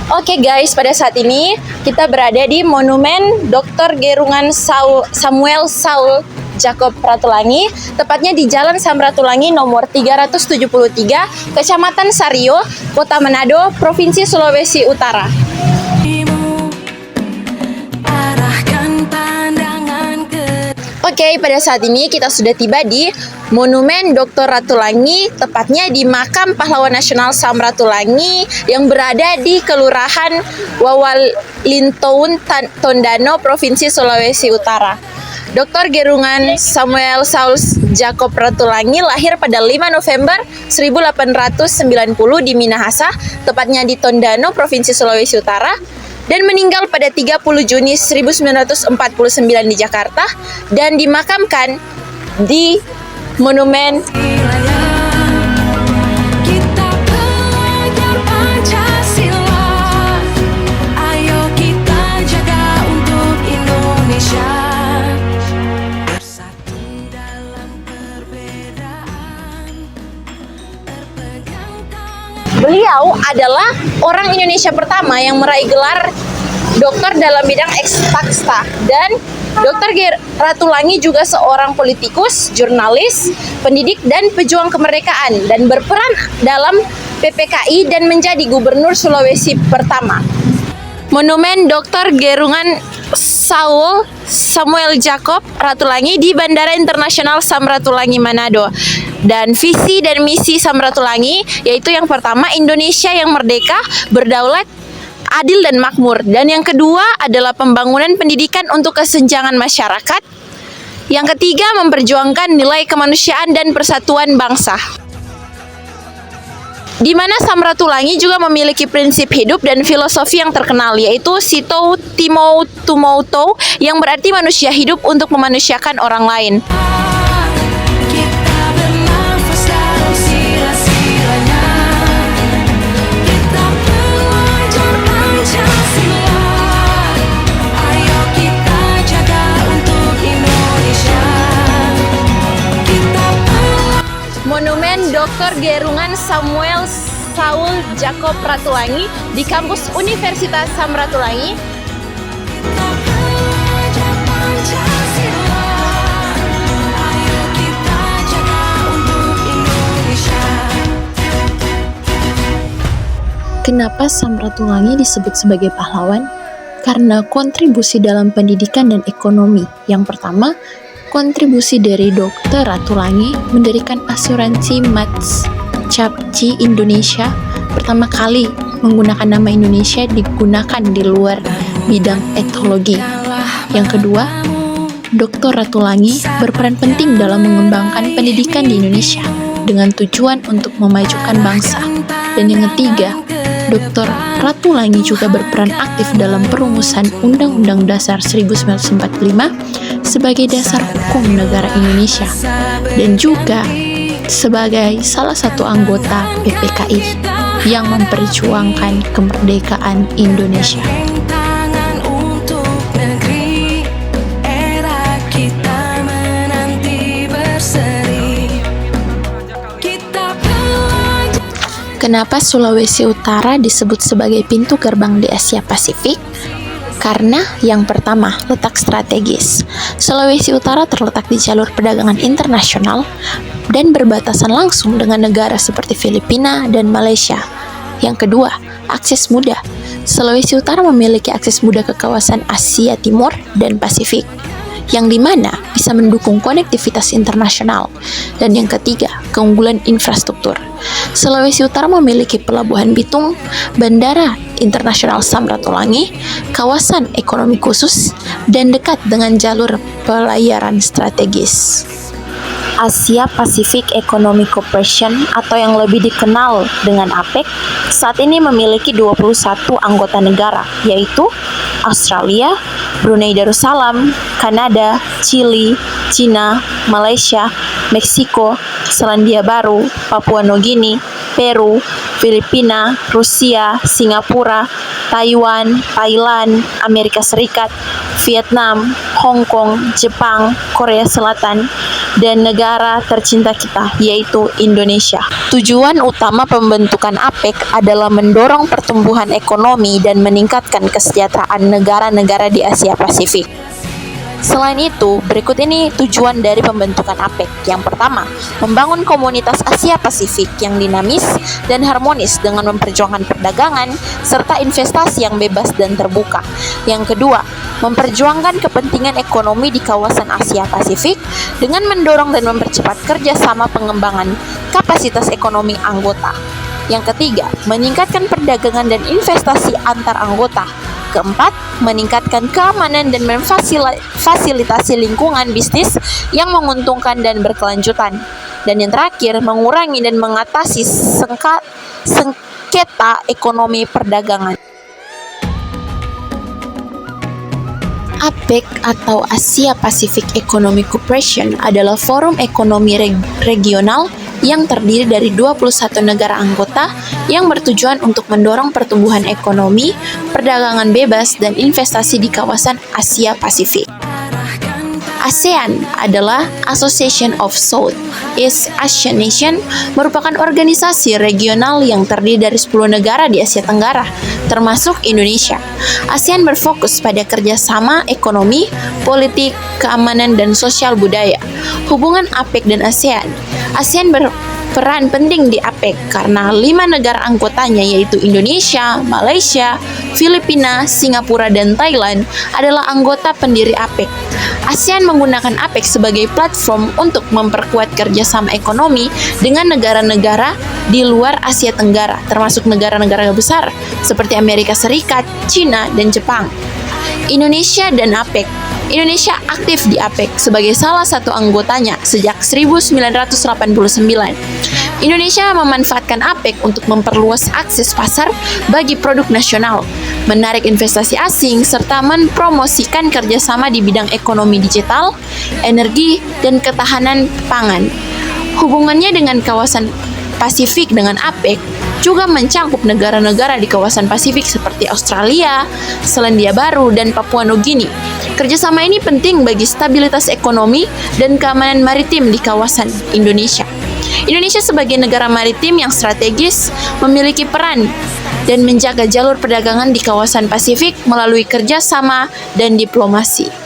Oke guys, pada saat ini kita berada di Monumen Dr. Gerungan Samuel Saul Jacob Ratulangi, tepatnya di Jalan Sam Ratulangi nomor 373, Kecamatan Sario, Kota Manado, Provinsi Sulawesi Utara. Oke, pada saat ini kita sudah tiba di Monumen Dr. Ratulangi, tepatnya di Makam Pahlawan Nasional Sam Ratulangi yang berada di Kelurahan Wawalintoun, Tondano, Provinsi Sulawesi Utara. Dr. Gerungan Samuel Saul Jacob Ratulangi lahir pada 5 November 1890 di Minahasa, tepatnya di Tondano, Provinsi Sulawesi Utara, dan meninggal pada 30 Juni 1949 di Jakarta dan dimakamkan di Monumen Beliau adalah orang Indonesia pertama yang meraih gelar doktor dalam bidang eksakta, dan Dr. Ratulangi juga seorang politikus, jurnalis, pendidik, dan pejuang kemerdekaan, dan berperan dalam PPKI dan menjadi gubernur Sulawesi pertama. Monumen Dr. Gerungan Samuel Jacob Ratulangi di Bandara Internasional Sam Ratulangi Manado. Dan visi dan misi Sam Ratulangi yaitu yang pertama, Indonesia yang merdeka, berdaulat, adil dan makmur. Dan yang kedua adalah pembangunan pendidikan untuk kesenjangan masyarakat. Yang ketiga, memperjuangkan nilai kemanusiaan dan persatuan bangsa. Di mana Sam Ratulangi juga memiliki prinsip hidup dan filosofi yang terkenal, yaitu Sito Timo Tumouto, yang berarti manusia hidup untuk memanusiakan orang lain. Monumen Dr. Gerungan Samuel Saul Jacob Ratulangi di kampus Universitas Sam Ratulangi. Kenapa Sam Ratulangi disebut sebagai pahlawan? Karena kontribusi dalam pendidikan dan ekonomi. Yang pertama, kontribusi dari Dr. Ratulangi mendirikan asuransi Mats Capci Indonesia, pertama kali menggunakan nama Indonesia digunakan di luar bidang etologi. Yang kedua, Dr. Ratulangi berperan penting dalam mengembangkan pendidikan di Indonesia dengan tujuan untuk memajukan bangsa. Dan yang ketiga, Dr. Ratulangi juga berperan aktif dalam perumusan Undang-Undang Dasar 1945 sebagai dasar hukum negara Indonesia, dan juga sebagai salah satu anggota PPKI yang memperjuangkan kemerdekaan Indonesia. Kenapa Sulawesi Utara disebut sebagai pintu gerbang di Asia Pasifik? Karena yang pertama, letak strategis. Sulawesi Utara terletak di jalur perdagangan internasional dan berbatasan langsung dengan negara seperti Filipina dan Malaysia. Yang kedua, akses mudah. Sulawesi Utara memiliki akses mudah ke kawasan Asia Timur dan Pasifik, yang dimana bisa mendukung konektivitas internasional. Dan yang ketiga, keunggulan infrastruktur. Sulawesi Utara memiliki Pelabuhan Bitung, Bandara Internasional Sam Ratulangi, kawasan ekonomi khusus, dan dekat dengan jalur pelayaran strategis. Asia Pacific Economic Cooperation atau yang lebih dikenal dengan APEC saat ini memiliki 21 anggota negara, yaitu Australia, Brunei Darussalam, Kanada, Chili, Cina, Malaysia, Meksiko, Selandia Baru, Papua Nugini, Peru, Filipina, Rusia, Singapura, Taiwan, Thailand, Amerika Serikat, Vietnam, Hong Kong, Jepang, Korea Selatan, dan negara tercinta kita, yaitu Indonesia. Tujuan utama pembentukan APEC adalah mendorong pertumbuhan ekonomi dan meningkatkan kesejahteraan negara-negara di Asia Pasifik. Selain itu, berikut ini tujuan dari pembentukan APEC. Yang pertama, membangun komunitas Asia Pasifik yang dinamis dan harmonis dengan memperjuangkan perdagangan serta investasi yang bebas dan terbuka. Yang kedua, memperjuangkan kepentingan ekonomi di kawasan Asia Pasifik dengan mendorong dan mempercepat kerjasama pengembangan kapasitas ekonomi anggota. Yang ketiga, meningkatkan perdagangan dan investasi antar anggota. Keempat, meningkatkan keamanan dan memfasilitasi lingkungan bisnis yang menguntungkan dan berkelanjutan. Dan yang terakhir, mengurangi dan mengatasi sengketa ekonomi perdagangan. APEC atau Asia Pacific Economic Cooperation adalah forum ekonomi regional yang terdiri dari 21 negara anggota yang bertujuan untuk mendorong pertumbuhan ekonomi, perdagangan bebas, dan investasi di kawasan Asia Pasifik. ASEAN adalah Association of Southeast Asian Nations, merupakan organisasi regional yang terdiri dari 10 negara di Asia Tenggara, termasuk Indonesia. ASEAN berfokus pada kerjasama ekonomi, politik, keamanan, dan sosial budaya. Hubungan APEC dan ASEAN. ASEAN berperan penting di APEC karena 5 negara anggotanya yaitu Indonesia, Malaysia, Filipina, Singapura, dan Thailand adalah anggota pendiri APEC. ASEAN menggunakan APEC sebagai platform untuk memperkuat kerjasama ekonomi dengan negara-negara di luar Asia Tenggara, termasuk negara-negara besar seperti Amerika Serikat, China, dan Jepang. Indonesia dan APEC. Indonesia aktif di APEC sebagai salah satu anggotanya sejak 1989. Indonesia memanfaatkan APEC untuk memperluas akses pasar bagi produk nasional, menarik investasi asing, serta mempromosikan kerjasama di bidang ekonomi digital, energi, dan ketahanan pangan. Hubungannya dengan kawasan Pasifik dengan APEC juga mencangkup negara-negara di kawasan Pasifik seperti Australia, Selandia Baru, dan Papua Nugini. Kerjasama ini penting bagi stabilitas ekonomi dan keamanan maritim di kawasan Indonesia. Indonesia sebagai negara maritim yang strategis memiliki peran dan menjaga jalur perdagangan di kawasan Pasifik melalui kerjasama dan diplomasi.